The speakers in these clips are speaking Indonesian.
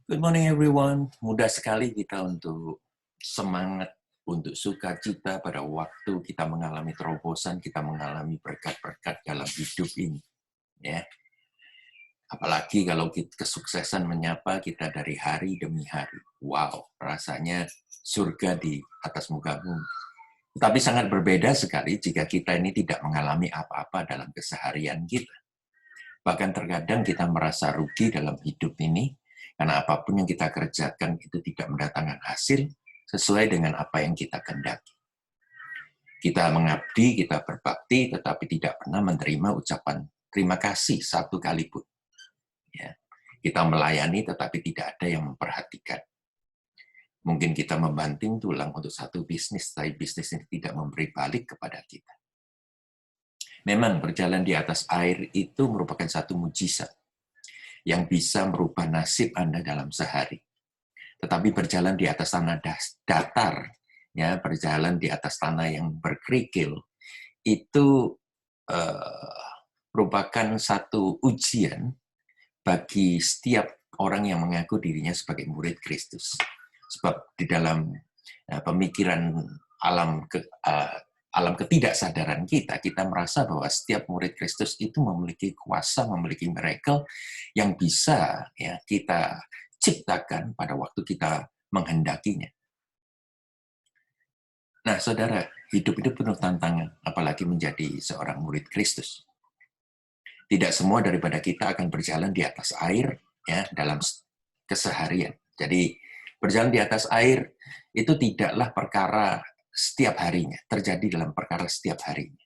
Good morning everyone. Mudah sekali kita untuk semangat, untuk sukacita pada waktu kita mengalami terobosan, kita mengalami berkat-berkat dalam hidup ini. Ya, apalagi kalau kesuksesan menyapa kita dari hari demi hari. Wow, rasanya surga di atas muka bumi. Tapi sangat berbeda sekali jika kita ini tidak mengalami apa-apa dalam keseharian kita. Bahkan terkadang kita merasa rugi dalam hidup ini, karena apapun yang kita kerjakan itu tidak mendatangkan hasil sesuai dengan apa yang kita kehendaki. Kita mengabdi, kita berbakti, tetapi tidak pernah menerima ucapan terima kasih satu kali pun. Ya. Kita melayani, tetapi tidak ada yang memperhatikan. Mungkin kita membanting tulang untuk satu bisnis, tapi bisnis ini tidak memberi balik kepada kita. Memang berjalan di atas air itu merupakan satu mujizat yang bisa merubah nasib Anda dalam sehari. Tetapi berjalan di atas tanah datar, ya, berjalan di atas tanah yang berkerikil, itu merupakan satu ujian bagi setiap orang yang mengaku dirinya sebagai murid Kristus. Sebab di dalam pemikiran alam ketidaksadaran kita merasa bahwa setiap murid Kristus itu memiliki kuasa, memiliki miracle yang bisa ya kita ciptakan pada waktu kita menghendakinya. Nah, saudara, hidup itu penuh tantangan, apalagi menjadi seorang murid Kristus. Tidak semua daripada kita akan berjalan di atas air ya dalam keseharian. Jadi berjalan di atas air itu tidaklah perkara setiap harinya, terjadi dalam perkara setiap harinya.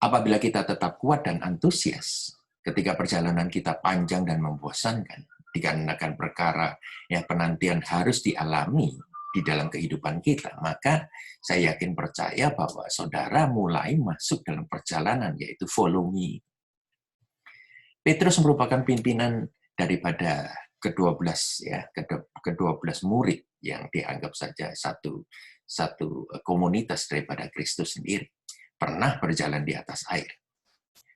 Apabila kita tetap kuat dan antusias, ketika perjalanan kita panjang dan membosankan, dikarenakan perkara yang penantian harus dialami di dalam kehidupan kita, maka saya yakin percaya bahwa saudara mulai masuk dalam perjalanan, yaitu follow me. Petrus merupakan pimpinan daripada ke-12 ya, ke-12 murid yang dianggap saja satu komunitas daripada Kristus sendiri. Pernah berjalan di atas air.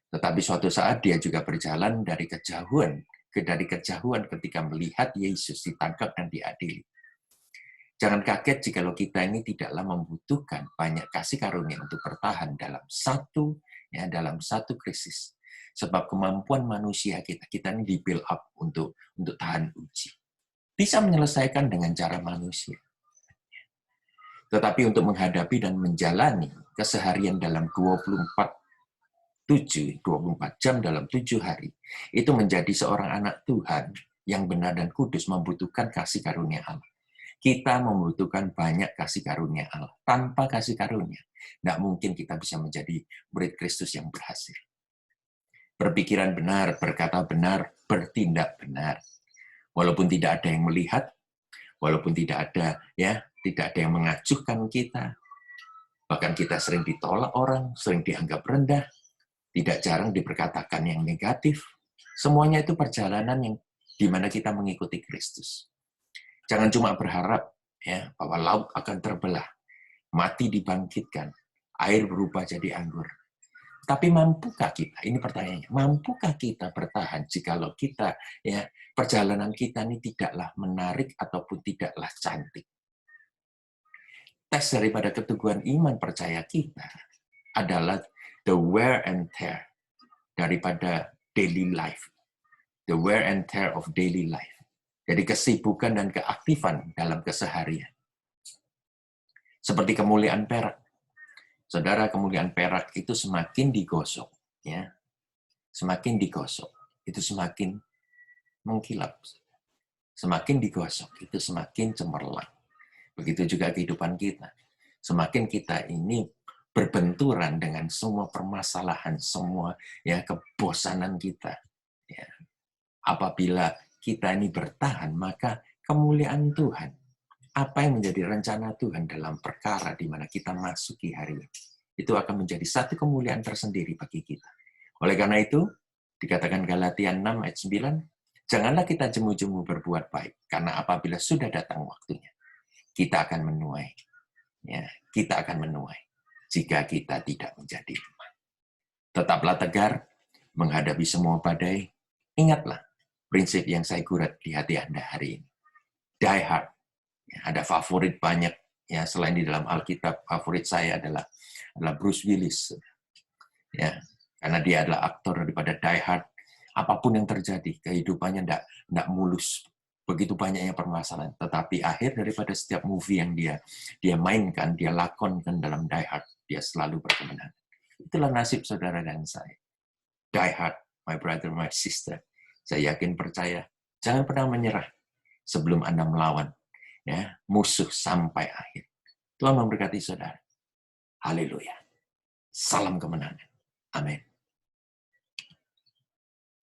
Tetapi suatu saat dia juga berjalan dari kejauhan ketika melihat Yesus ditangkap dan diadili. Jangan kaget jika kita ini tidaklah membutuhkan banyak kasih karunia untuk bertahan dalam satu krisis. Sebab kemampuan manusia kita ini di-build up untuk tahan uji. Bisa menyelesaikan dengan cara manusia. Tetapi untuk menghadapi dan menjalani keseharian dalam 24 jam dalam 7 hari, itu menjadi seorang anak Tuhan yang benar dan kudus membutuhkan kasih karunia Allah. Kita membutuhkan banyak kasih karunia Allah. Tanpa kasih karunia, tidak mungkin kita bisa menjadi murid Kristus yang berhasil. Berpikiran benar, berkata benar, bertindak benar. Walaupun tidak ada yang melihat, walaupun tidak ada yang mengacuhkan kita, bahkan kita sering ditolak orang, sering dianggap rendah, tidak jarang diperkatakan yang negatif. Semuanya itu perjalanan yang di mana kita mengikuti Kristus. Jangan cuma berharap ya bahwa laut akan terbelah, mati dibangkitkan, air berubah jadi anggur. Tapi mampukah kita? Ini pertanyaannya. Mampukah kita bertahan jikalau kita perjalanan kita ini tidaklah menarik ataupun tidaklah cantik? Tes daripada keteguhan iman percaya kita adalah the wear and tear daripada daily life. The wear and tear of daily life. Jadi kesibukan dan keaktifan dalam keseharian. Seperti kemuliaan perak. Saudara, kemuliaan perak itu semakin digosok, ya, semakin digosok, itu semakin mengkilap. Semakin digosok, itu semakin cemerlang. Begitu juga kehidupan kita. Semakin kita ini berbenturan dengan semua permasalahan, semua kebosanan kita. Ya. Apabila kita ini bertahan, maka kemuliaan Tuhan, apa yang menjadi rencana Tuhan dalam perkara di mana kita masuki hari ini, itu akan menjadi satu kemuliaan tersendiri bagi kita. Oleh karena itu, dikatakan Galatia 6 ayat 9, janganlah kita jemu-jemu berbuat baik, karena apabila sudah datang waktunya, kita akan menuai. Ya, kita akan menuai jika kita tidak menjadi lemah. Tetaplah tegar menghadapi semua badai. Ingatlah prinsip yang saya gurat di hati Anda hari ini. Die Hard. Ya, ada favorit banyak. Ya, selain di dalam Alkitab, favorit saya adalah Bruce Willis. Ya, karena dia adalah aktor daripada Die Hard. Apapun yang terjadi, kehidupannya tidak mulus. Begitu banyaknya permasalahan. Tetapi akhir daripada setiap movie yang dia mainkan, dia lakonkan dalam Die Hard, dia selalu berkemenangan. Itulah nasib saudara dan saya. Die Hard, my brother, my sister. Saya yakin percaya, jangan pernah menyerah sebelum Anda melawan ya musuh sampai akhir. Tuhan memberkati saudara. Haleluya. Salam kemenangan. Amin.